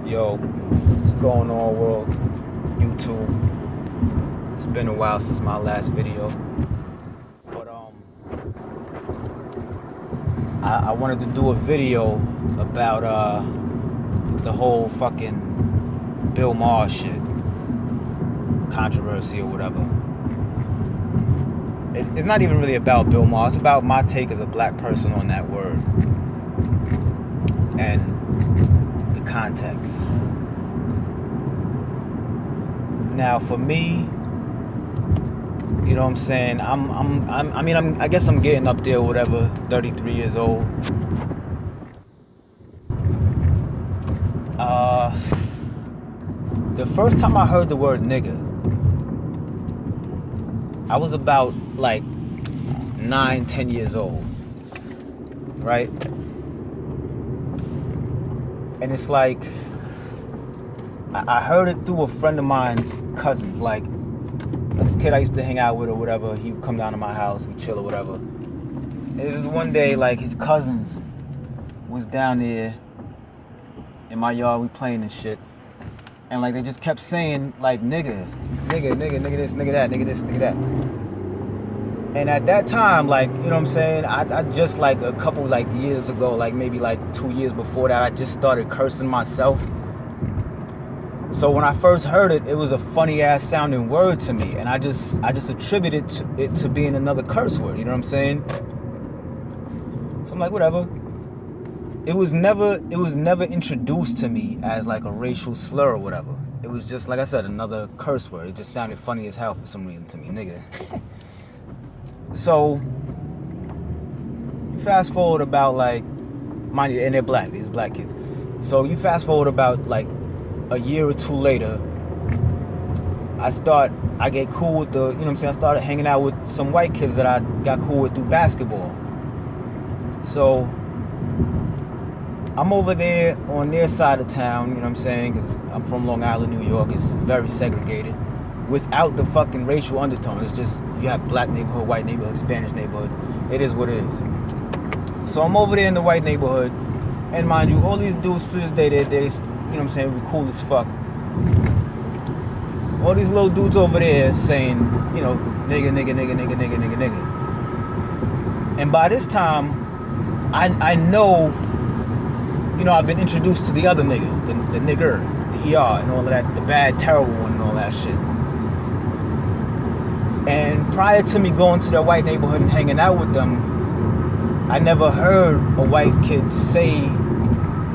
Yo, what's going on, world? YouTube. It's been a while since my last video, but I wanted to do a video about the whole fucking Bill Maher shit, controversy or whatever. It's not even really about Bill Maher. It's about my take as a black person on that word and the context. Now, for me, you know what I'm saying? I guess I'm getting up there, whatever. 33 years old. The first time I heard the word nigga, I was about like 9-10 years old, right? And it's like I heard it through a friend of mine's cousins. Like, this kid I used to hang out with or whatever, he would come down to my house, we'd chill or whatever. And it was just one day, like, his cousins was down there in my yard, we playing and shit. And, like, they just kept saying, like, nigga this, nigga that, nigga this, nigga that. And at that time, like, you know what I'm saying, I just, like, a couple, like, years ago, like, maybe, like, 2 years before that, I just started cursing myself. So when I first heard it, it was a funny ass sounding word to me, and I just attributed it to being another curse word. You know what I'm saying? So I'm like, whatever. It was never introduced to me as like a racial slur or whatever. It was just, like I said, another curse word. It just sounded funny as hell for some reason to me, nigga. So you fast forward about, like, mind you, and they're black. These black kids. So you fast forward about like a year or two later, I get cool with the, you know what I'm saying, I started hanging out with some white kids that I got cool with through basketball. So I'm over there on their side of town, you know what I'm saying, because I'm from Long Island, New York. It's very segregated without the fucking racial undertone. It's just, you have black neighborhood, white neighborhood, Spanish neighborhood. It is what it is. So I'm over there in the white neighborhood, and mind you, all these dudes to this day, they you know what I'm saying, we cool as fuck. All these little dudes over there saying, you know, nigga. And by this time, I know, you know, I've been introduced to the other nigga, the nigger, the ER, and all of that, the bad, terrible one and all that shit. And prior to me going to the white neighborhood and hanging out with them, I never heard a white kid say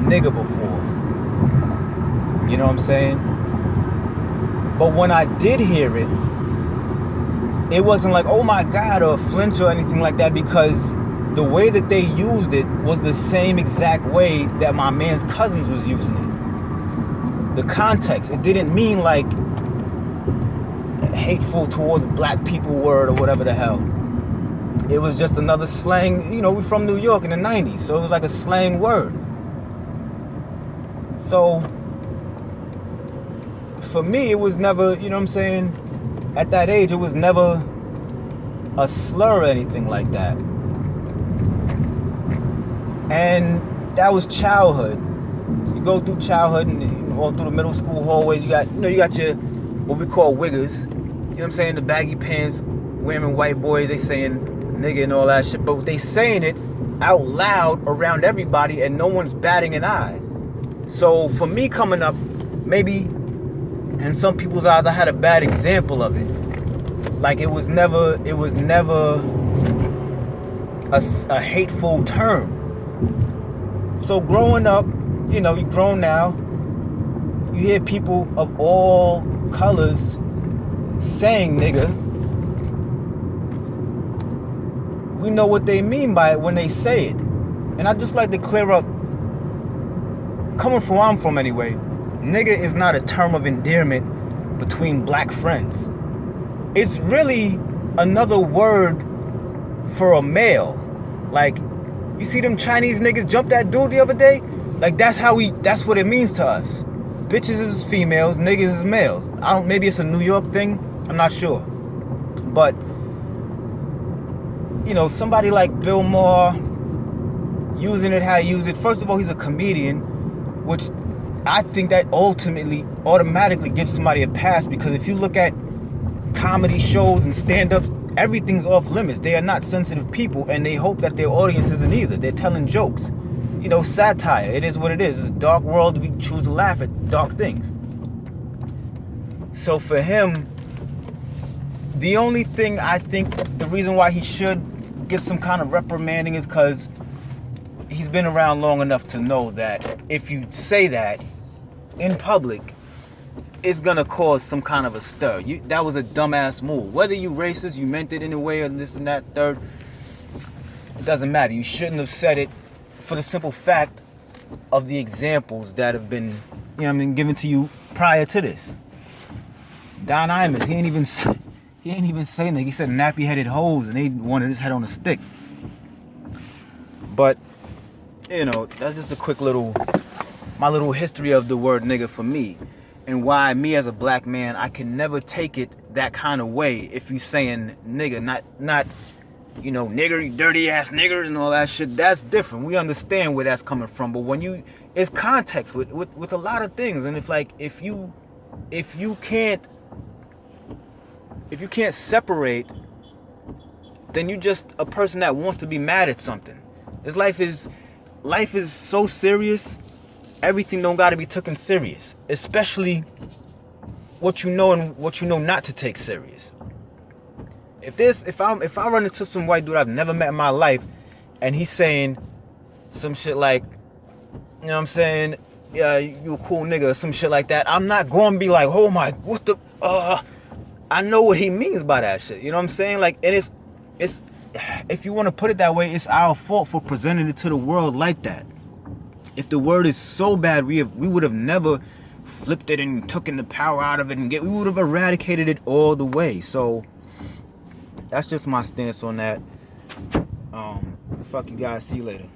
nigga before. You know what I'm saying? But when I did hear it, it wasn't like, oh my God, or flinch or anything like that, because the way that they used it was the same exact way that my man's cousins was using it. The context, it didn't mean like hateful towards black people word or whatever the hell. It was just another slang. You know, we're from New York in the 90s, so it was like a slang word. So for me, it was never, you know what I'm saying, at that age, it was never a slur or anything like that. And that was childhood. You go through childhood and, you know, all through the middle school hallways, you got your, what we call wiggers. You know what I'm saying? The baggy pants, wearing white boys, they saying nigga and all that shit. But they saying it out loud around everybody and no one's batting an eye. So for me coming up, maybe in some people's eyes, I had a bad example of it. Like it was never a hateful term. So growing up, you know, you grown now, you hear people of all colors saying nigga. We know what they mean by it when they say it. And I just like to clear up, coming from where I'm from anyway, nigga is not a term of endearment between black friends. It's really another word for a male. Like, you see them Chinese niggas jump that dude the other day? Like, that's what it means to us. Bitches is females, niggas is males. Maybe it's a New York thing, I'm not sure. But, you know, somebody like Bill Maher, using it how he used it. First of all, he's a comedian, which I think that automatically gives somebody a pass, because if you look at comedy shows and stand-ups, everything's off limits. They are not sensitive people, and they hope that their audience isn't either. They're telling jokes. You know, satire. It is what it is. It's a dark world. We choose to laugh at dark things. So for him, the only thing I think, the reason why he should get some kind of reprimanding is because he's been around long enough to know that if you say that in public, it's gonna cause some kind of a stir. That was a dumbass move. Whether you racist, you meant it in a way, or this and that, third, it doesn't matter. You shouldn't have said it, for the simple fact of the examples that have been, given to you prior to this. Don Imus, he ain't even saying that. He said nappy-headed hoes, and they wanted his head on a stick. But, that's just a quick my little history of the word nigga for me, and why me as a black man, I can never take it that kind of way if you saying nigga, not nigger, you dirty ass nigger and all that shit. That's different. We understand where that's coming from. But when it's context with a lot of things. And if you can't separate, then you just a person that wants to be mad at something. Life is so serious. Everything don't gotta be taken serious. Especially what you know and what you know not to take serious. If I run into some white dude I've never met in my life, and he's saying some shit like, yeah, you a cool nigga, or some shit like that, I'm not going to be like, oh my, what the, I know what he means by that shit. You know what I'm saying? Like, and it's, if you want to put it that way, it's our fault for presenting it to the world like that. If the word is so bad, we would have never flipped it and taken the power out of it, we would have eradicated it all the way. So that's just my stance on that. Fuck you guys. See you later.